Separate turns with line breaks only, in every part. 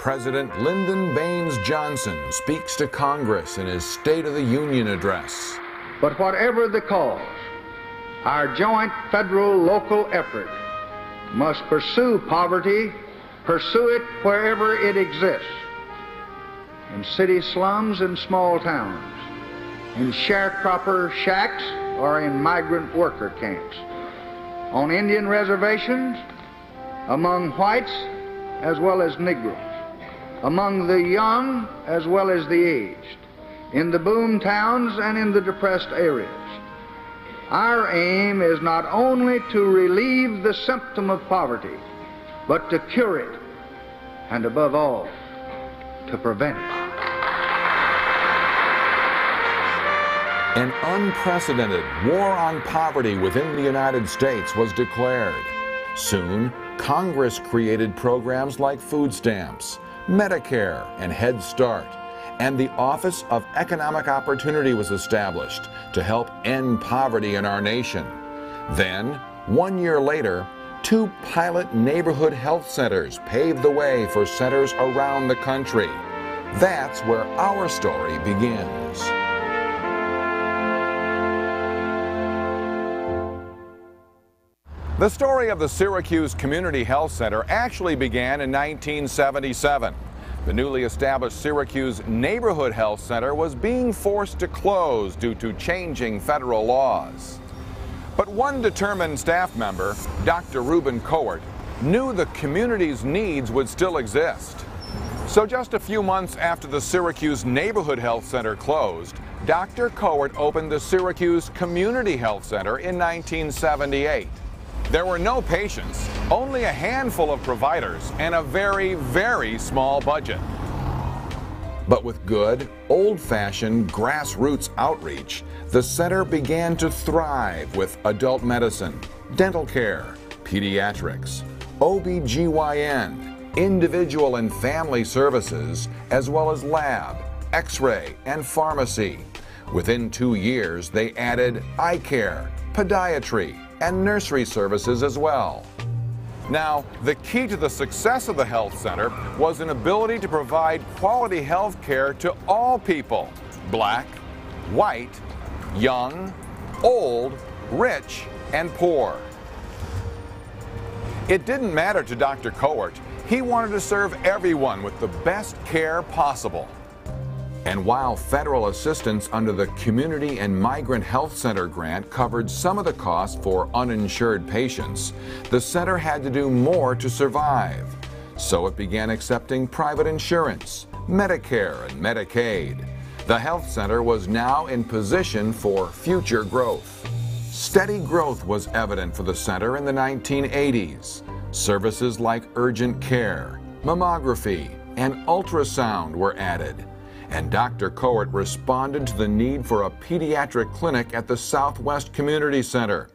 President Lyndon Baines Johnson speaks to Congress in his State of the Union address.
But whatever the cause, our joint federal-local effort must pursue poverty, pursue it wherever it exists, in city slums and small towns, in sharecropper shacks or in migrant worker camps, on Indian reservations, among whites as well as Negroes, among the young as well as the aged, in the boom towns and in the depressed areas. Our aim is not only to relieve the symptom of poverty, but to cure it, and above all, to prevent it.
An unprecedented war on poverty within the United States was declared. Soon, Congress created programs like food stamps, Medicare, and Head Start, and the Office of Economic Opportunity was established to help end poverty in our nation. Then, 1 year later, 2 pilot neighborhood health centers paved the way for centers around the country. That's where our story begins. The story of the Syracuse Community Health Center actually began in 1977. The newly established Syracuse Neighborhood Health Center was being forced to close due to changing federal laws. But one determined staff member, Dr. Reuben Cowart, knew the community's needs would still exist. So just a few months after the Syracuse Neighborhood Health Center closed, Dr. Cowart opened the Syracuse Community Health Center in 1978. There were no patients, only a handful of providers, and a very, very small budget. But with good, old-fashioned grassroots outreach, the center began to thrive with adult medicine, dental care, pediatrics, OB/GYN, individual and family services, as well as lab, x-ray, and pharmacy. Within 2 years, they added eye care, podiatry, and nursery services as well. Now, the key to the success of the health center was an ability to provide quality health care to all people, black, white, young, old, rich, and poor. It didn't matter to Dr. Cowart. He wanted to serve everyone with the best care possible. And while federal assistance under the Community and Migrant Health Center grant covered some of the costs for uninsured patients, the center had to do more to survive. So it began accepting private insurance, Medicare and Medicaid. The health center was now in position for future growth. Steady growth was evident for the center in the 1980s. Services like urgent care, mammography, and ultrasound were added. And Dr. Cowart responded to the need for a pediatric clinic at the Southwest Community Center.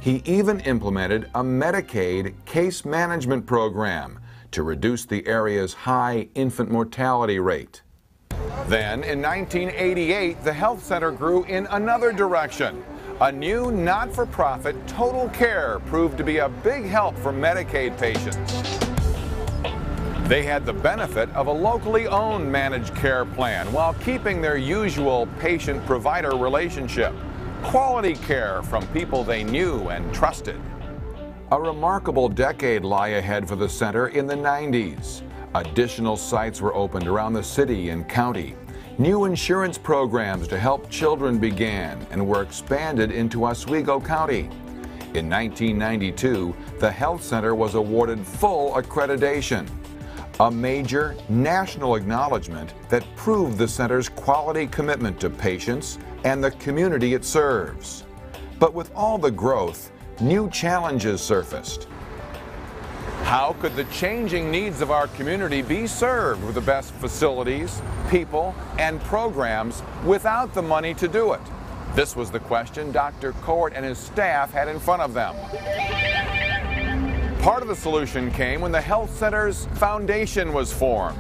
He even implemented a Medicaid case management program to reduce the area's high infant mortality rate. Then, in 1988, the health center grew in another direction. A new not-for-profit Total Care proved to be a big help for Medicaid patients. They had the benefit of a locally owned managed care plan while keeping their usual patient-provider relationship. Quality care from people they knew and trusted. A remarkable decade lie ahead for the center in the 90s. Additional sites were opened around the city and county. New insurance programs to help children began and were expanded into Oswego County. In 1992, the health center was awarded full accreditation. A major national acknowledgement that proved the center's quality commitment to patients and the community it serves. But with all the growth, new challenges surfaced. How could the changing needs of our community be served with the best facilities, people, and programs without the money to do it? This was the question Dr. Cowart and his staff had in front of them. Part of the solution came when the health center's foundation was formed.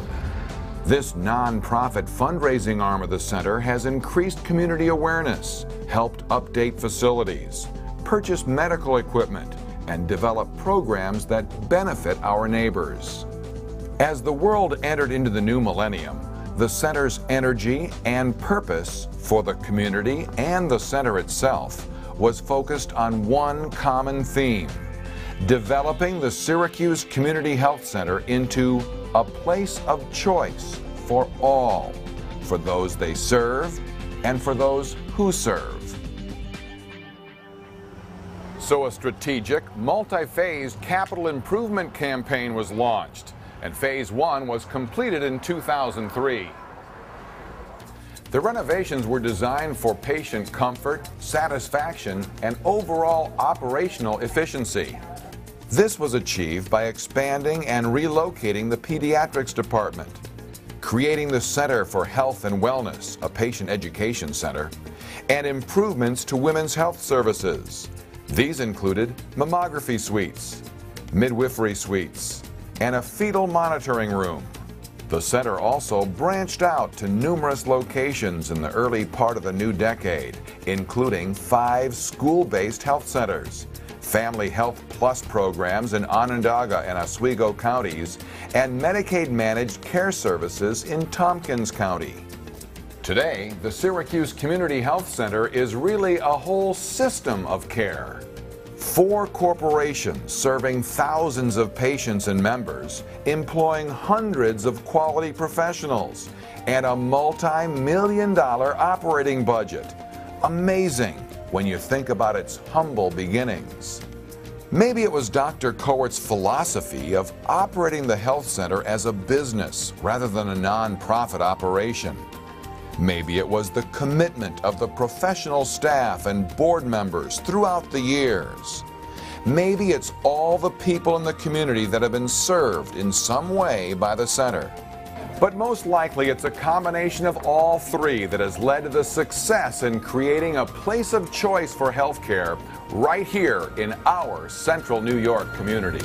This nonprofit fundraising arm of the center has increased community awareness, helped update facilities, purchase medical equipment, and develop programs that benefit our neighbors. As the world entered into the new millennium, the center's energy and purpose for the community and the center itself was focused on one common theme: developing the Syracuse Community Health Center into a place of choice for all, for those they serve and for those who serve. So a strategic, multi-phased capital improvement campaign was launched, and Phase 1 was completed in 2003. The renovations were designed for patient comfort, satisfaction, and overall operational efficiency. This was achieved by expanding and relocating the pediatrics department, creating the Center for Health and Wellness, a patient education center, and improvements to women's health services. These included mammography suites, midwifery suites, and a fetal monitoring room. The center also branched out to numerous locations in the early part of the new decade, including 5 school-based health centers, Family Health Plus programs in Onondaga and Oswego counties, and Medicaid-managed care services in Tompkins County. Today, the Syracuse Community Health Center is really a whole system of care. 4 corporations serving thousands of patients and members, employing hundreds of quality professionals, and a multi-million-dollar operating budget. Amazing when you think about its humble beginnings. Maybe it was Dr. Cowart's philosophy of operating the health center as a business rather than a non-profit operation. Maybe it was the commitment of the professional staff and board members throughout the years. Maybe it's all the people in the community that have been served in some way by the center. But most likely it's a combination of all 3 that has led to the success in creating a place of choice for healthcare right here in our central New York community.